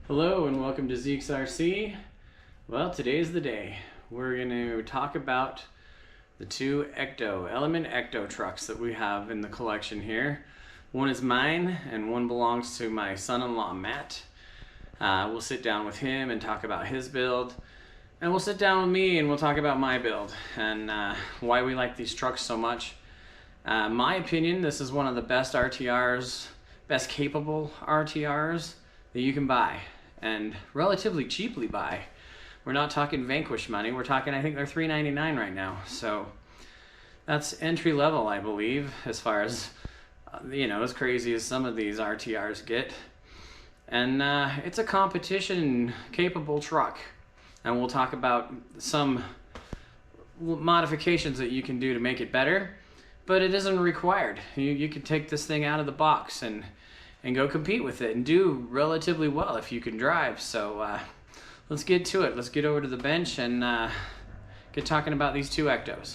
Hello and welcome to Zeke's RC. Well, today's the day. We're going to talk about the two Element Ecto trucks that we have in the collection here. One is mine and one belongs to my son-in-law Matt. We'll sit down with him and talk about his build. And we'll sit down with me and we'll talk about my build and why we like these trucks so much. My opinion, this is one of the best RTRs, best capable RTRs that you can buy. And relatively cheaply buy. We're not talking Vanquish money. We're talking, I think they're $3.99 right now. So that's entry level, I believe, as far as, as crazy as some of these RTRs get. And it's a competition capable truck. And we'll talk about some modifications that you can do to make it better. But it isn't required. You can take this thing out of the box and go compete with it and do relatively well if you can drive. So let's get to it. Let's get over to the bench and get talking about these two Ectos.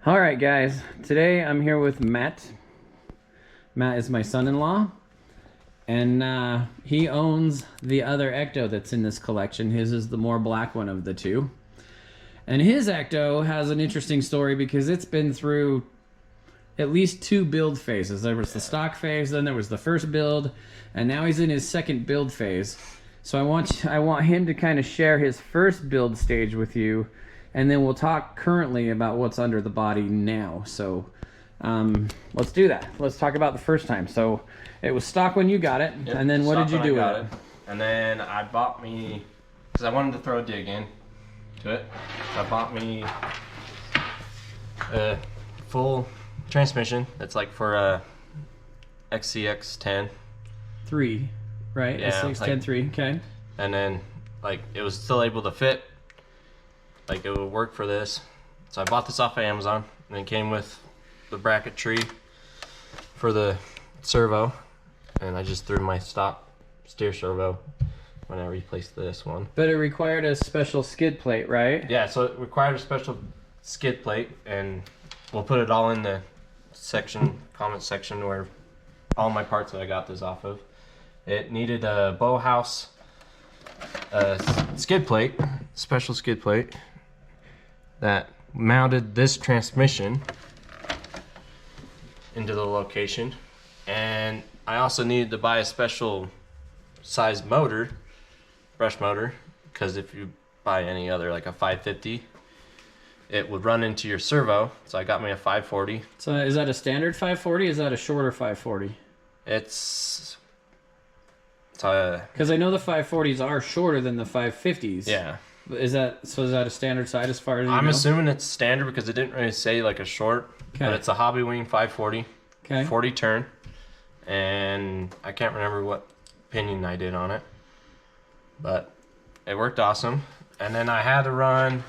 All right, guys. Today I'm here with Matt. Matt is my son-in-law, and he owns the other Ecto that's in this collection. His is the more black one of the two. And his Ecto has an interesting story because it's been through at least two build phases. There was the stock phase, then there was the first build, and now he's in his second build phase. So I want him to kind of share his first build stage with you, and then we'll talk currently about what's under the body now. So let's do that. Let's talk about the first time. So it was stock when you got it, yep. And then what did you do with it? And then I bought me, because I wanted to throw a dig in to it, I bought me a full transmission. It's like for a XCX10 3, right? Yeah, XCX10 3, okay. And then like it was still able to fit, like it would work for this. So I bought this off of Amazon, and it came with the bracketry for the servo, and I just threw my stock steer servo when I replaced this one. But it required a special skid plate, right? Yeah, so it required a special skid plate, and we'll put it all in the comment section where all my parts that I got this off of. It needed a Bauhaus skid plate, special skid plate that mounted this transmission into the location, and I also needed to buy a special size motor, brush motor, because if you buy any other like a 550, it would run into your servo. So I got me a 540. So is that a standard 540? Is that a shorter 540? It's because I know the 540s are shorter than the 550s. Yeah. Is that a standard size as far as you I'm know? assuming it's standard because it didn't really say like a short. Okay. But it's a HOBBYWING 540. Okay. 40 turn, and I can't remember what pinion I did on it, but it worked awesome. And then I had to run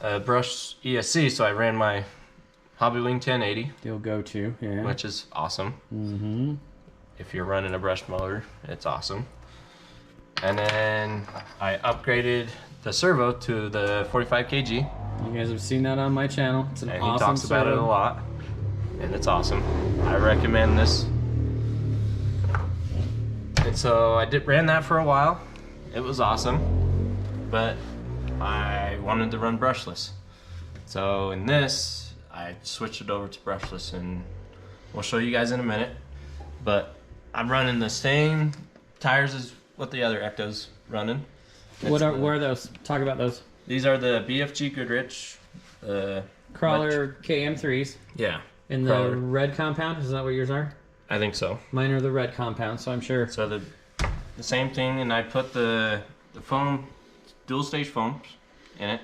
a brush ESC, so I ran my HOBBYWING 1080. You'll go to, yeah. Which is awesome. Mm-hmm. If you're running a brush motor, it's awesome. And then I upgraded the servo to the 45 kg. You guys have seen that on my channel. It's an awesome servo. He talks about it a lot, and it's awesome. I recommend this. And so I ran that for a while. It was awesome, but I wanted to run brushless. So in this, I switched it over to brushless, and we'll show you guys in a minute. But I'm running the same tires as what the other Ecto's running. What are those? Talk about those. These are the BFG Goodrich Crawler KM3s. Yeah. In the red compound, is that what yours are? I think so. Mine are the red compound, so I'm sure. So the same thing, and I put the foam, dual stage foams in it.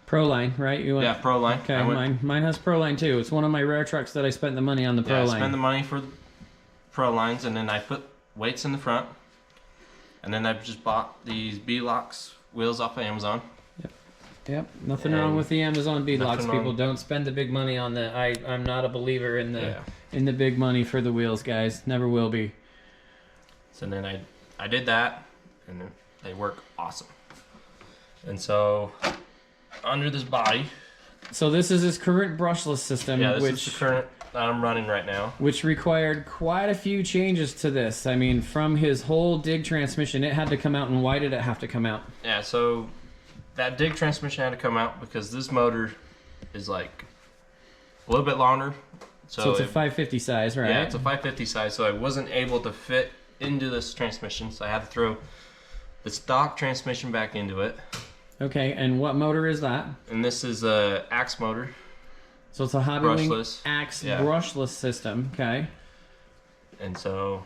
Proline, right? Yeah, Proline. Okay, mine has Proline too. It's one of my rare trucks that I spent the money on the Proline. Yeah, I spent the money for the Prolines, and then I put weights in the front, and then I just bought these B-Locks wheels off of Amazon. Yep, nothing wrong with the Amazon B-Locks. People don't spend the big money on the. I'm not a believer in the big money for the wheels, guys. Never will be. So then I did that, and they work awesome. And so under this body. So this is his current brushless system. Yeah, this which is the current that I'm running right now. Which required quite a few changes to this. I mean, from his whole dig transmission, it had to come out. And why did it have to come out? Yeah, so that dig transmission had to come out because this motor is like a little bit longer. So it's a 550 size, right? Yeah, it's a 550 size, so I wasn't able to fit into this transmission, so I had to throw the stock transmission back into it. Okay, and what motor is that? And this is a axe motor. So it's a HOBBYWING Brushless. axe Yeah. brushless system, okay. And so,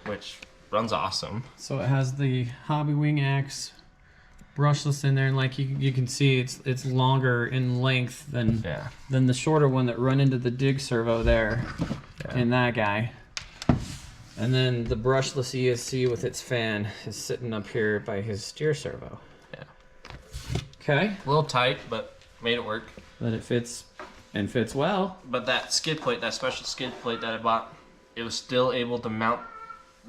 which runs awesome. So it has the HOBBYWING axe brushless in there, and like you can see, it's longer in length than the shorter one that run into the dig servo there, and that guy. And then the brushless ESC with its fan is sitting up here by his steer servo. Yeah. Okay. A little tight, but made it work. But it fits, and fits well. But that skid plate, that special skid plate that I bought, it was still able to mount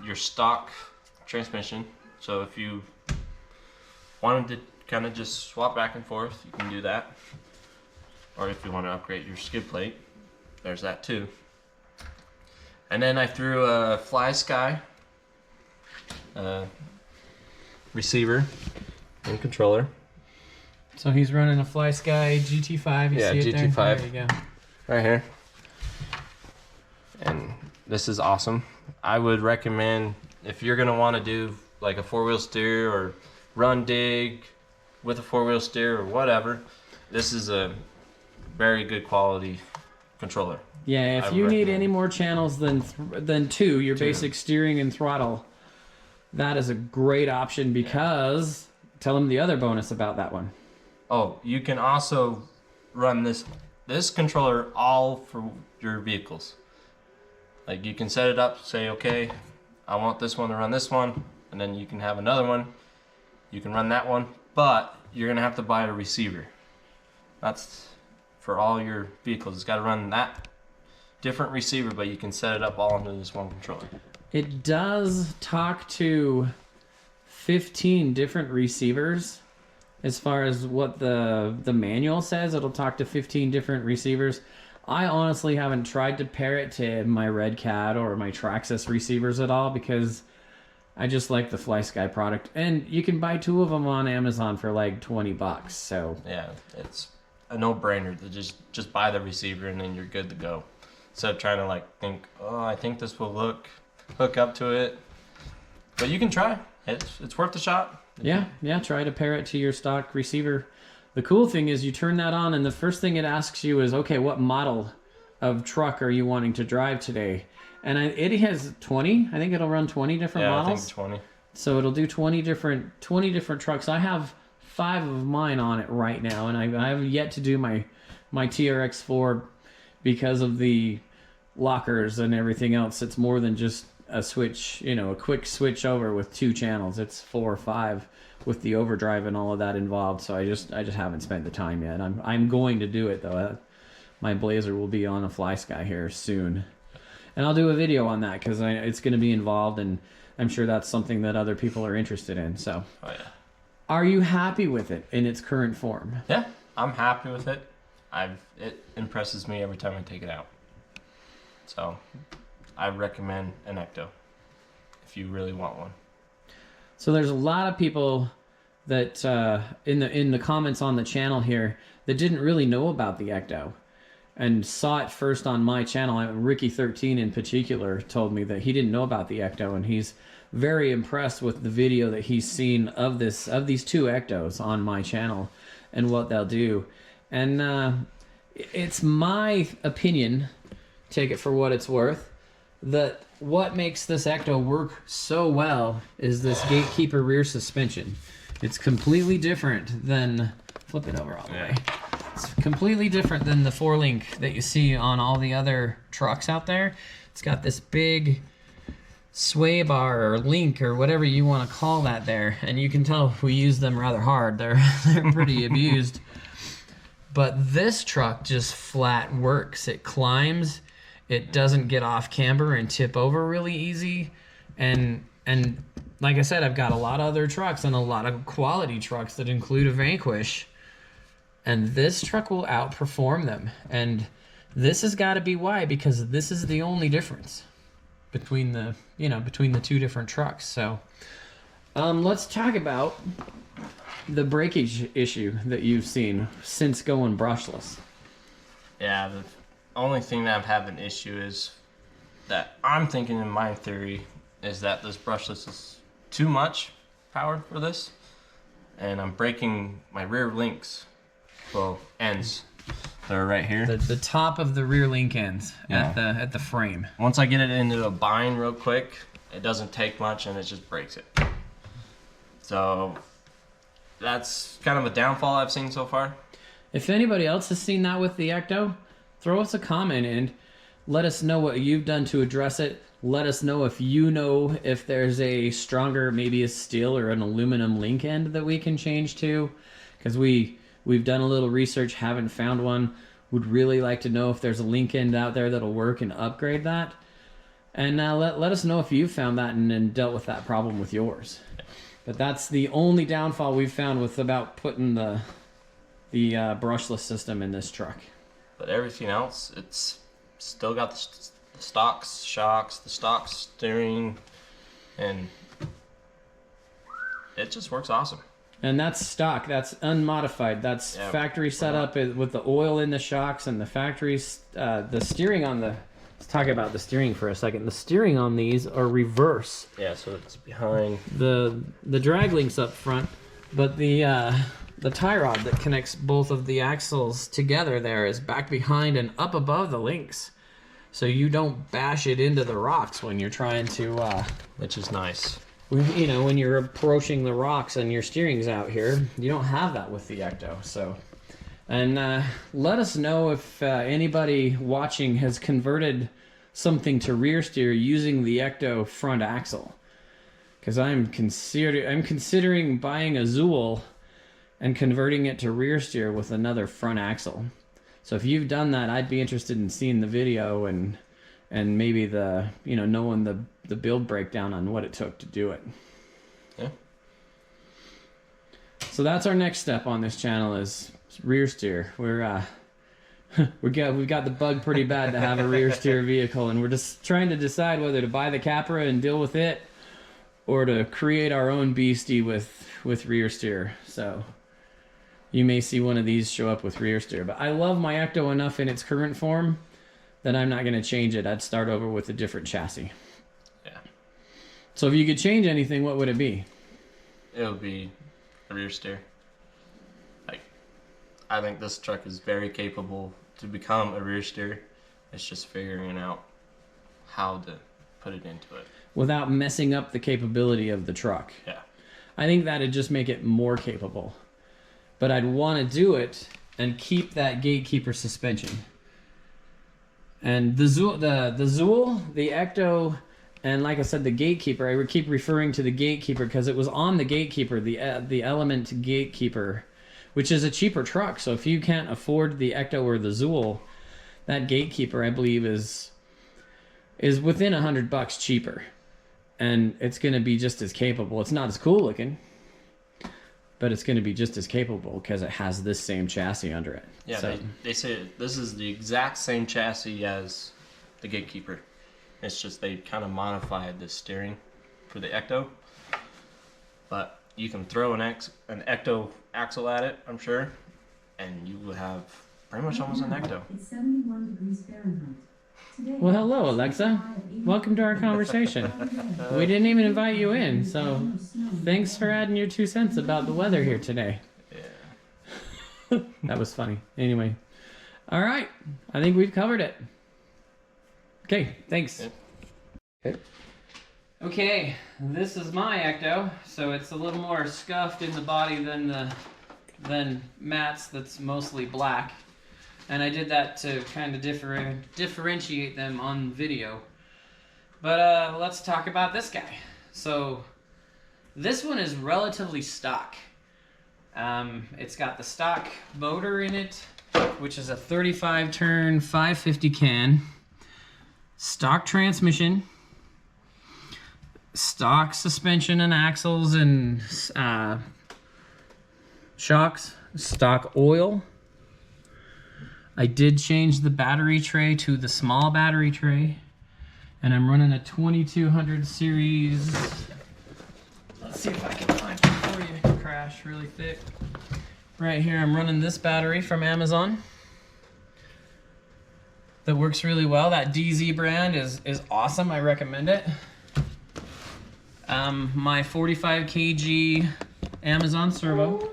your stock transmission. So if you wanted to kind of just swap back and forth, you can do that. Or if you want to upgrade your skid plate, there's that too. And then I threw a Fly Sky receiver and controller. So he's running a Fly Sky GT5. You see it GT5. there? There you go. Right here. And this is awesome. I would recommend, if you're gonna want to do like a 4-wheel steer or run dig with a 4-wheel steer or whatever, this is a very good quality controller. Yeah, if you need any more channels than two, your basic steering and throttle, that is a great option because, tell them the other bonus about that one. Oh, you can also run this controller all for your vehicles. Like you can set it up, say, okay, I want this one to run this one, and then you can have another one. You can run that one, but you're gonna have to buy a receiver. That's for all your vehicles. It's got to run that different receiver, but you can set it up all into this one controller. It does talk to 15 different receivers. As far as what the manual says, it'll talk to 15 different receivers. I honestly haven't tried to pair it to my Red Cat or my Traxxas receivers at all because I just like the Fly Sky product. And you can buy 2 of them on Amazon for like 20 bucks. So yeah, it's a no-brainer to just buy the receiver and then you're good to go. Instead of trying to like think, oh, I think this will hook up to it. But you can try. It's worth a shot. Yeah, try to pair it to your stock receiver. The cool thing is you turn that on and the first thing it asks you is, okay, what model of truck are you wanting to drive today? And it has 20. I think it'll run 20 different models. I think 20. So it'll do 20 different trucks. I have 5 of mine on it right now, and I have yet to do my TRX4 because of the lockers and everything else. It's more than just a switch, a quick switch over with 2 channels. It's 4 or 5 with the overdrive and all of that involved. So I just haven't spent the time yet. I'm going to do it though. My Blazer will be on a Fly Sky here soon, and I'll do a video on that because it's going to be involved, and I'm sure that's something that other people are interested in. So, oh yeah. Are you happy with it in its current form? Yeah, I'm happy with it. It impresses me every time I take it out. So, I recommend an Ecto if you really want one. So there's a lot of people that in the comments on the channel here that didn't really know about the Ecto and saw it first on my channel. Ricky13 in particular told me that he didn't know about the Ecto, and he's very impressed with the video that he's seen of these 2 Ectos on my channel and what they'll do. And it's my opinion, take it for what it's worth, that what makes this Ecto work so well is this Gatekeeper rear suspension. It's completely different than, flip it over all the way. It's completely different than the 4-link that you see on all the other trucks out there. It's got this big sway bar or link or whatever you want to call that there, and you can tell we use them rather hard. They're pretty abused. But this truck just flat works. It climbs. It doesn't get off camber and tip over really easy. And like I said, I've got a lot of other trucks and a lot of quality trucks that include a Vanquish. And this truck will outperform them. And This has got to be why, because this is the only difference between the, between the two different trucks. So let's talk about the breakage issue that you've seen since going brushless. Yeah, the only thing that I'm having an issue is that I'm thinking in my theory is that this brushless is too much power for this, and I'm breaking my rear links, well, ends. They're right here. The top of the rear link ends at the frame. Once I get it into a bind real quick, it doesn't take much and it just breaks it. So that's kind of a downfall I've seen so far. If anybody else has seen that with the Ecto, throw us a comment and let us know what you've done to address it. Let us know if you know if there's a stronger, maybe a steel or an aluminum link end that we can change to, because we've done a little research, haven't found one. Would really like to know if there's a link end out there that'll work and upgrade that. And let us know if you've found that and dealt with that problem with yours. But that's the only downfall we've found with about putting the brushless system in this truck. But everything else, it's still got the stock shocks, the stock steering, and it just works awesome. And that's stock. That's unmodified. That's factory setup with the oil in the shocks and the factory's the steering on the. Let's talk about the steering for a second. The steering on these are reverse. Yeah, so it's behind the drag links up front, but the tie rod that connects both of the axles together there is back behind and up above the links, so you don't bash it into the rocks when you're trying to. Which is nice. When you're approaching the rocks and your steering's out here, you don't have that with the Ecto. So, and let us know if anybody watching has converted something to rear steer using the Ecto front axle, because I'm considering buying a Zool and converting it to rear steer with another front axle. So if you've done that, I'd be interested in seeing the video and maybe knowing the build breakdown on what it took to do it. Yeah. So that's our next step on this channel is rear steer. We've got the bug pretty bad to have a rear steer vehicle, and we're just trying to decide whether to buy the Capra and deal with it or to create our own beastie with rear steer. So you may see one of these show up with rear steer, but I love my Ecto enough in its current form that I'm not going to change it. I'd start over with a different chassis. Yeah. So if you could change anything, what would it be? It would be a rear steer. I think this truck is very capable to become a rear steer. It's just figuring out how to put it into it without messing up the capability of the truck. Yeah. I think that'd just make it more capable. But I'd want to do it and keep that gatekeeper suspension. And the Zool, the Ecto, and like I said, the gatekeeper, I would keep referring to the gatekeeper because it was on the gatekeeper, the Element gatekeeper, which is a cheaper truck. So if you can't afford the Ecto or the Zool, that gatekeeper, I believe, is within $100 cheaper. And it's going to be just as capable. It's not as cool looking, but it's going to be just as capable because it has this same chassis under it. Yeah, so, they say this is the exact same chassis as the gatekeeper. It's just they kind of modified the steering for the Ecto. But you can throw an Ecto axle at it, I'm sure, and you will have pretty much almost an Ecto. It's 71 degrees Fahrenheit. Today, well, hello, Alexa. Welcome to our conversation. We didn't even invite you in, so thanks for adding your 2 cents about the weather here today. Yeah. That was funny. Anyway. All right. I think we've covered it. Okay, thanks. Yeah. Okay, this is my Ecto, so it's a little more scuffed in the body than Matt's that's mostly black. And I did that to kind of differentiate them on video. But let's talk about this guy. So this one is relatively stock. It's got the stock motor in it, which is a 35 turn 550 can, stock transmission, stock suspension and axles and shocks, stock oil. I did change the battery tray to the small battery tray, and I'm running a 2200 series. Let's see if I can find it for you. It crash really thick. Right here, I'm running this battery from Amazon that works really well. That DZ brand is awesome. I recommend it. My 45 kg Amazon servo.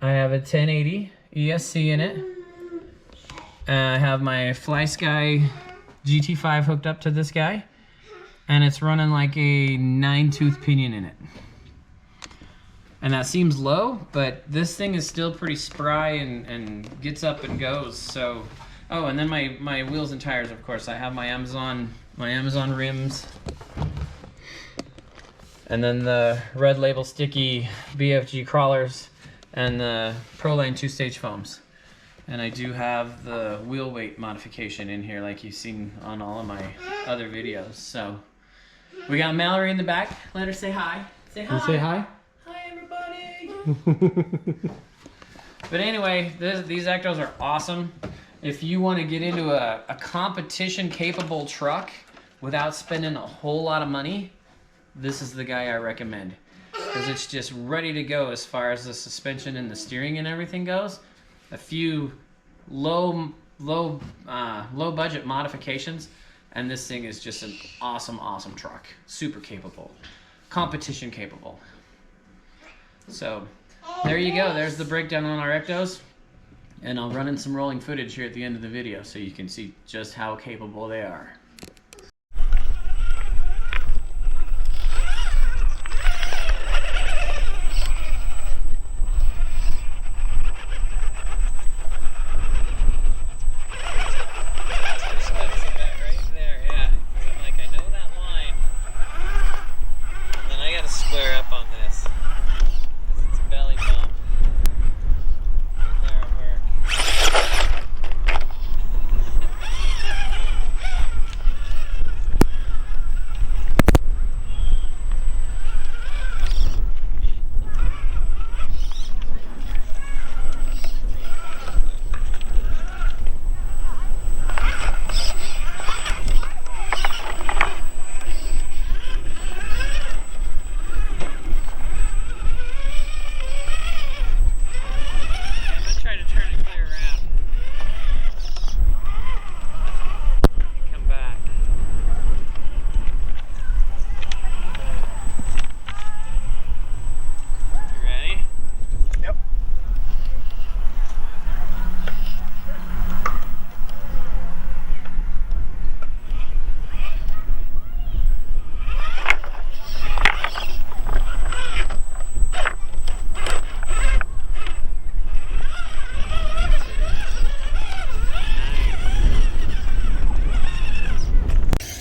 I have a 1080 ESC in it. I have my FlySky GT5 hooked up to this guy, and it's running like a 9-tooth pinion in it. And that seems low, but this thing is still pretty spry and gets up and goes. So, oh, and then my wheels and tires, of course. I have my Amazon rims, and then the Red Label sticky BFG crawlers, and the ProLane 2-stage foams. And I do have the wheel weight modification in here, like you've seen on all of my other videos. So we got Mallory in the back. Let her say hi. Say hi. Say hi. Hi, everybody. But anyway, these Ectos are awesome. If you want to get into a competition-capable truck without spending a whole lot of money, this is the guy I recommend. Because it's just ready to go as far as the suspension and the steering and everything goes. A few low budget modifications, and this thing is just an awesome truck. Super capable, competition capable. So there you go. There's the breakdown on our Ectos, and I'll run in some rolling footage here at the end of the video so you can see just how capable they are.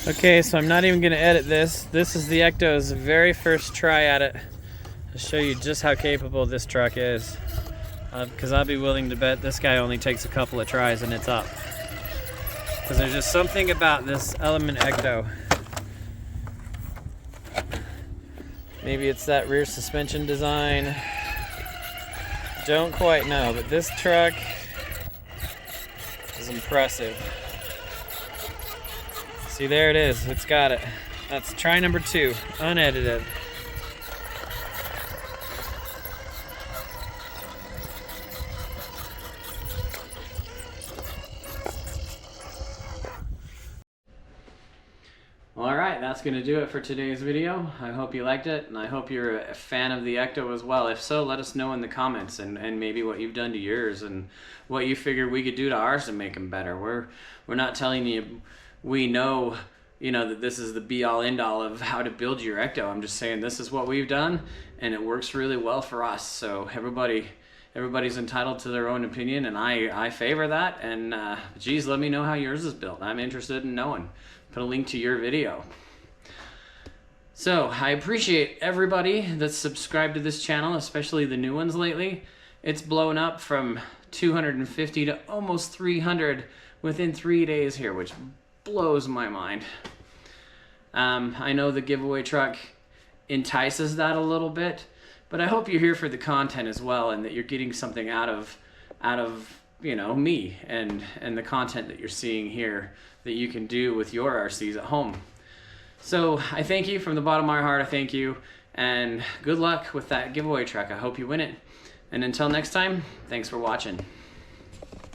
Okay, so I'm not even going to edit this. This is the Ecto's very first try at it. I'll show you just how capable this truck is. Because I'll be willing to bet this guy only takes a couple of tries and it's up. Because there's just something about this Element Ecto. Maybe it's that rear suspension design. Don't quite know, but this truck is impressive. See, there it is. It's got it. That's try number 2, unedited. Alright, that's going to do it for today's video. I hope you liked it, and I hope you're a fan of the Ecto as well. If so, let us know in the comments, and maybe what you've done to yours, and what you figured we could do to ours to make them better. We're not telling you we know, that this is the be-all, end-all of how to build your Ecto. I'm just saying this is what we've done, and it works really well for us. So everybody's entitled to their own opinion, and I favor that. And geez, let me know how yours is built. I'm interested in knowing. Put a link to your video. So I appreciate everybody that's subscribed to this channel, especially the new ones lately. It's blown up from 250 to almost 300 within 3 days here, which blows my mind. I know the giveaway truck entices that a little bit, but I hope you're here for the content as well, and that you're getting something out of you know, me and the content that you're seeing here that you can do with your RCs at home. So I thank you from the bottom of my heart. I thank you, and good luck with that giveaway truck. I hope you win it. And until next time, thanks for watching.